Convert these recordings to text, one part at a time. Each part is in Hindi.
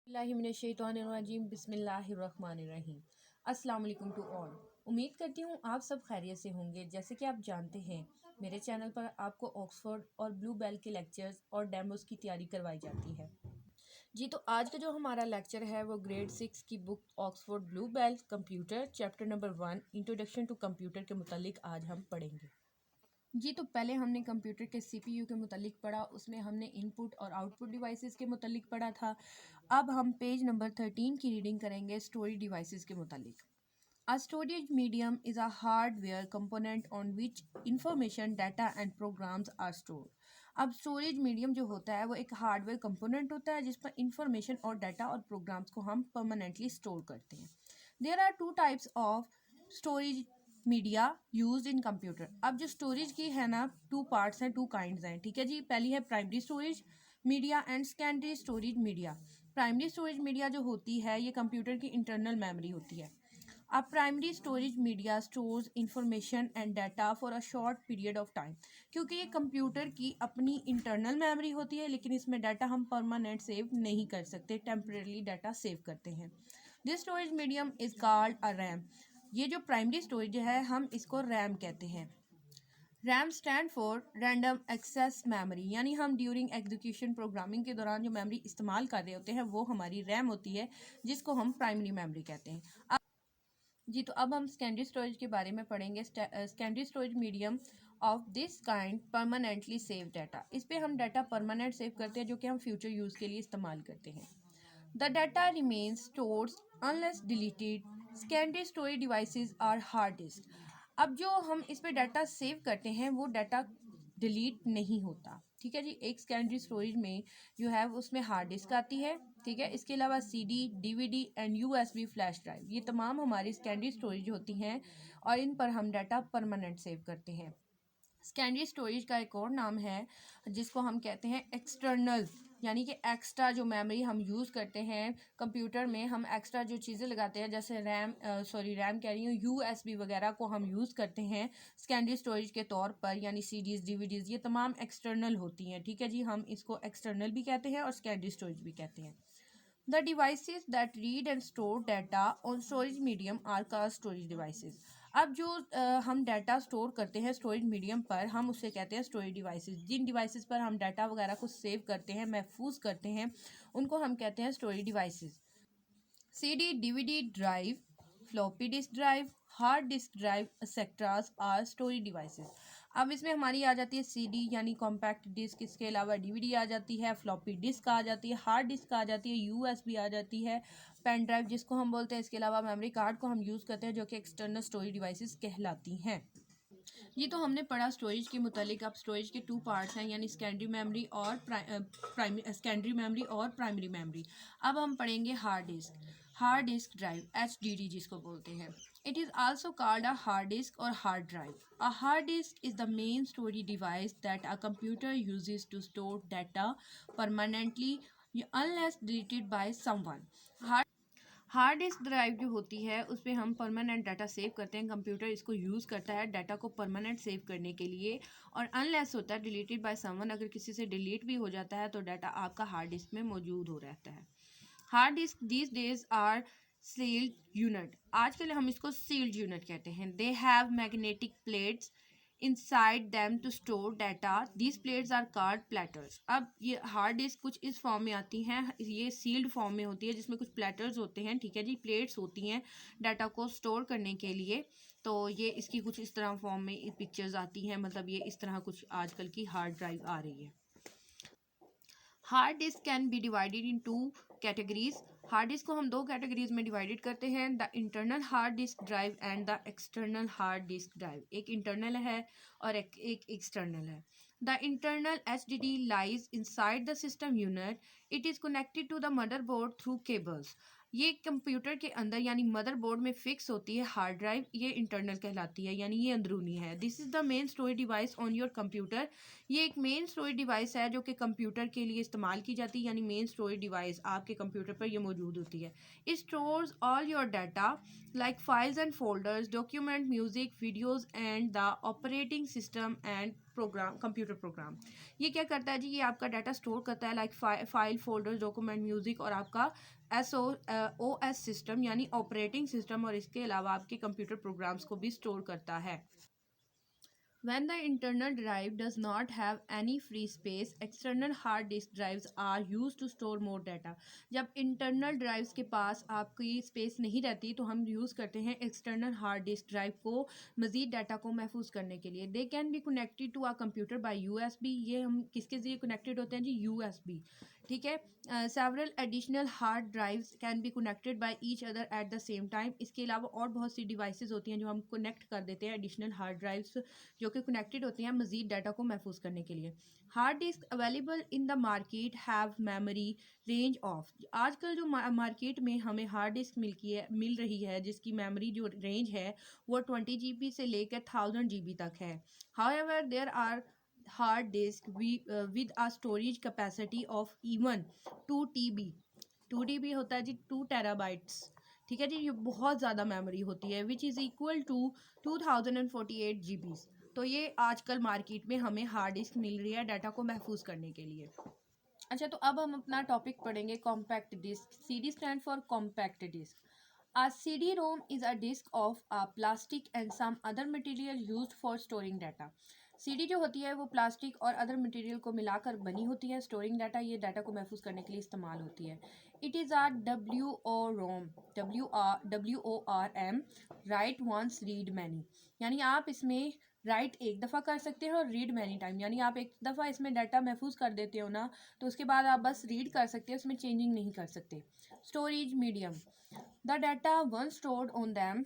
बिस्मिल्लाहिमिनश्शैतानिर्रजीम बिस्मिल्लाहिर्रहमानिर्रहीम। अस्सलाम वालेकुम टू ऑल। उम्मीद करती हूँ आप सब खैरियत से होंगे। जैसे कि आप जानते हैं मेरे चैनल पर आपको ऑक्सफोर्ड और ब्लू बेल के लेक्चर्स और डेमोस की तैयारी करवाई जाती है। जी तो आज का जो हमारा लेक्चर है वो ग्रेड 6 की book Oxford blue bell computer chapter number 1 introduction to computer के मुतालिक आज हम पढ़ेंगे। जी तो पहले हमने कंप्यूटर के सीपीयू के मुतालिक पढ़ा, उसमें हमने इनपुट और आउटपुट डिवाइसेस के मुतालिक पढ़ा था। अब हम पेज नंबर 13 की रीडिंग करेंगे स्टोरेज डिवाइसेस के मुतालिक। A storage medium is a hardware component on which information, data and programs are stored. अब स्टोरेज मीडियम जो होता है वो एक हार्डवेयर कंपोनेंट होता है जिस पर इंफॉर्मेशन और डाटा और प्रोग्राम्स को हम परमानेंटली स्टोर करते हैं। There are two types of storage media use in computer. अब जो स्टोरेज की है ना, टू पार्ट्स हैं, टू काइंड्स हैं, ठीक है जी। पहली है primary storage media and secondary storage media. Primary storage media जो होती है ये कंप्यूटर की इंटरनल मेमोरी होती है। A primary storage media stores information and data for a short period of time। क्योंकि ये कंप्यूटर की अपनी इंटरनल मेमोरी होती है लेकिन इसमें डाटा हम परमानेंट सेव नहीं कर सकते, टेम्परेली डाटा सेव करते हैं। This storage medium is called a RAM. ये जो प्राइमरी स्टोरेज है हम इसको रैम कहते हैं। RAM stand for random access memory, यानी हम ड्यूरिंग एग्जीक्यूशन प्रोग्रामिंग के दौरान जो मेमोरी इस्तेमाल कर रहे होते हैं वो हमारी रैम होती है, जिसको हम प्राइमरी मेमोरी कहते हैं। जी तो अब हम सेकेंडरी स्टोरेज के बारे में पढ़ेंगे। Secondary storage medium of this kind permanently save data. इस पे हम डाटा परमानेंट सेव करते हैं जो कि हम फ्यूचर यूज़ के लिए इस्तेमाल करते हैं। The data remains stored unless deleted. Secondary storage devices are hard disk. अब जो हम इस पे डाटा सेव करते हैं वो डाटा डिलीट नहीं होता, ठीक है जी। एक सेकेंडरी स्टोरेज में जो है उसमें हार्ड डिस्क आती है, ठीक है। इसके अलावा CD, DVD and USB flash drive, ये तमाम हमारी सेकेंडरी स्टोरेज होती हैं और इन पर हम डाटा परमानेंट सेव करते हैं। सेकेंडरी स्टोरेज का एक और नाम है जिसको हम कहते हैं एक्सटर्नल, यानी कि एक्स्ट्रा जो मेमोरी हम यूज़ करते हैं कंप्यूटर में, हम एक्स्ट्रा जो चीज़ें लगाते हैं जैसे रैम कह रही हूँ, यूएसबी वगैरह को हम यूज़ करते हैं सेकेंडरी स्टोरेज के तौर पर, यानी सीडीज़, डीवीडीज़, ये तमाम एक्सटर्नल होती हैं, ठीक है जी। हम इसको एक्सटर्नल भी कहते हैं और सेकेंडरी स्टोरेज भी कहते हैं। The devices that read and store data on storage medium are called storage devices। अब जो हम डाटा स्टोर करते हैं स्टोरेज मीडियम पर हम उसे कहते हैं स्टोरेज डिवाइसेस। जिन डिवाइसेस पर हम डाटा वगैरह को सेव करते हैं, महफूज करते हैं, उनको हम कहते हैं storage devices. CD, DVD drive, floppy disk drive, hard disk drive etcetera are storage devices. अब इसमें हमारी आ जाती है सीडी यानी कॉम्पैक्ट डिस्क, इसके अलावा डीवीडी आ जाती है, फ्लॉपी डिस्क आ जाती है, हार्ड डिस्क आ जाती है, यूएसबी आ जाती है, पेन ड्राइव जिसको हम बोलते हैं। इसके अलावा मेमोरी कार्ड को हम यूज़ करते हैं जो कि एक्सटर्नल स्टोरेज डिवाइसेस कहलाती हैं। ये तो हमने पढ़ा स्टोरेज के मुतालिक। अब स्टोरेज के टू पार्ट्स हैं, यानी सेकेंडरी मेमोरी और सेकेंडरी मेमोरी और प्राइमरी मेमोरी। अब हम पढ़ेंगे hard disk. Hard disk drive, HDD जिसको बोलते हैं। It is also called a hard disk और hard drive. A hard disk is the main storage device that a computer uses to store data permanently unless deleted by someone. Hard disk drive जो होती है उस पर हम परमानेंट डाटा सेव करते हैं। कंप्यूटर इसको यूज़ करता है डाटा को परमानेंट सेव करने के लिए, और अनलेस होता है डिलीटेड बाय समवन, अगर किसी से डिलीट भी हो जाता है तो डाटा आपका हार्ड डिस्क में मौजूद हो रहता है। Hard disk these days are sealed unit. आजकल हम इसको सील्ड यूनिट कहते हैं। They have magnetic plates inside them to store data। these plates are called platters। अब ये हार्ड डिस्क कुछ इस फॉर्म में आती हैं, ये सील्ड फॉर्म में होती है जिसमें कुछ प्लेटर्स होते हैं, ठीक है जी। प्लेट्स होती हैं डाटा को स्टोर करने के लिए। तो ये इसकी कुछ इस तरह फॉर्म में पिक्चर्स आती हैं, मतलब ये इस तरह कुछ आजकल की हार्ड ड्राइव आ रही है। Hard disk can be divided into categories. Hard disk को हम दो कैटेगरीज में डिवाइडेड करते हैं, the internal hard disk drive and the external hard disk drive. एक इंटरनल है और एक एक्सटर्नल है। The internal HDD lies inside the system unit. It is connected to the motherboard through cables. ये कंप्यूटर के अंदर यानी मदरबोर्ड में फिक्स होती है हार्ड ड्राइव, ये इंटरनल कहलाती है, यानी ये अंदरूनी है। This is the main storage device on your computer. ये एक मेन स्टोरेज डिवाइस है जो कि कंप्यूटर के लिए इस्तेमाल की जाती है, यानी मेन स्टोरेज डिवाइस आपके कंप्यूटर पर ये मौजूद होती है। It stores all your data like files and folders, document, music, videos and the operating system and program, computer program. ये क्या करता है जी, ये आपका डाटा स्टोर करता है like file, folders, document, music और आपका OS सिस्टम यानी ऑपरेटिंग सिस्टम, और इसके अलावा आपके कंप्यूटर प्रोग्राम्स को भी स्टोर करता है। When the internal drive does not have any free space, external hard disk drives are used to store more data. जब internal drives के पास आपकी space नहीं रहती तो हम use करते हैं external hard disk drive को मज़ीद डाटा को महफूज करने के लिए। They can be connected to a computer by USB. ये हम किसके ज़रिए connected होते हैं जी, USB, ठीक है। Several additional hard drives can be connected by each other at the same time. इसके अलावा और बहुत सी डिवाइसेस होती हैं जो हम कनेक्ट कर देते हैं एडिशनल हार्ड ड्राइव्स जो कि कनेक्टेड होती हैं मज़ीद डाटा को महफूज करने के लिए। Hard disk available in the market have memory range of, आजकल जो मार्केट में हमें हार्ड डिस्क मिल रही है जिसकी मेमोरी जो रेंज है वो 20 GB से लेकर 1000 GB तक है। However there are hard disk with a storage capacity of even 2 TB, 2 TB होता है जी 2 टेराबाइट्स, ठीक है जी, ये बहुत ज़्यादा मेमोरी होती है, which is equal to 2048 GB। तो ये आजकल मार्केट में हमें हार्ड डिस्क मिल रही है डाटा को महफूज करने के लिए। अच्छा, तो अब हम अपना टॉपिक पढ़ेंगे compact disk. CD stand for compact disk. A CD-ROM is a disk of a plastic and some other material used for storing data. CD जो होती है वो प्लास्टिक और अदर मटेरियल को मिलाकर बनी होती है। स्टोरिंग डाटा, ये डाटा को महफूज करने के लिए इस्तेमाल होती है। It is a WORM, WORM, write once read many, यानी आप इसमें राइट एक दफ़ा कर सकते हैं और रीड मैनी टाइम, यानी आप एक दफ़ा इसमें डाटा महफूज कर देते हो ना तो उसके बाद आप बस रीड कर सकते हैं, उसमें चेंजिंग नहीं कर सकते। Storage medium, the data one stored on them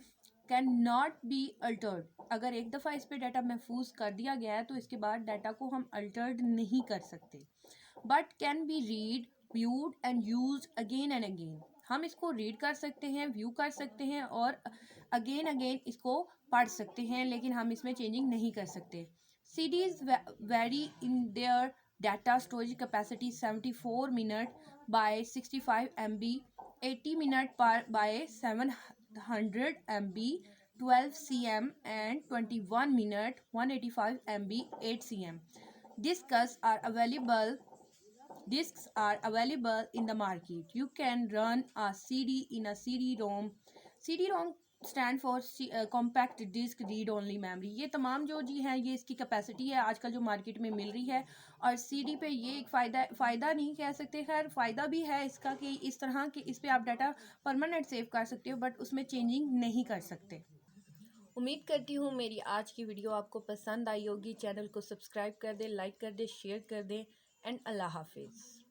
can not be altered, अगर एक दफ़ा इस पर डाटा महफूज कर दिया गया है तो इसके बाद डाटा को हम अल्टर्ड नहीं कर सकते। But can be read, viewed and use again and again, हम इसको रीड कर सकते हैं, व्यू कर सकते हैं और अगेन अगेन इसको पढ़ सकते हैं, लेकिन हम इसमें चेंजिंग नहीं कर सकते। CDs vary in their data storage capacity 74 minute by 65 MB, 80 minute by 700 MB, 12 cm and 21 minute 185 MB, 8 cm. Discs are available Discs are available in the market. You can run a CD in a CD-ROM. CD-ROM stand for compact disk read only memory. ये तमाम जो जी हैं ये इसकी कैपेसिटी है आजकल जो मार्केट में मिल रही है। और CD पे ये एक फ़ायदा नहीं कह सकते, खैर फ़ायदा भी है इसका कि इस तरह कि इस पे आप डाटा परमानेंट सेव कर सकते हो, बट उसमें चेंजिंग नहीं कर सकते। उम्मीद करती हूँ मेरी आज की वीडियो आपको पसंद आई होगी। चैनल को सब्सक्राइब कर दें, लाइक कर दें, शेयर कर दें एंड अल्लाह हाफिज़।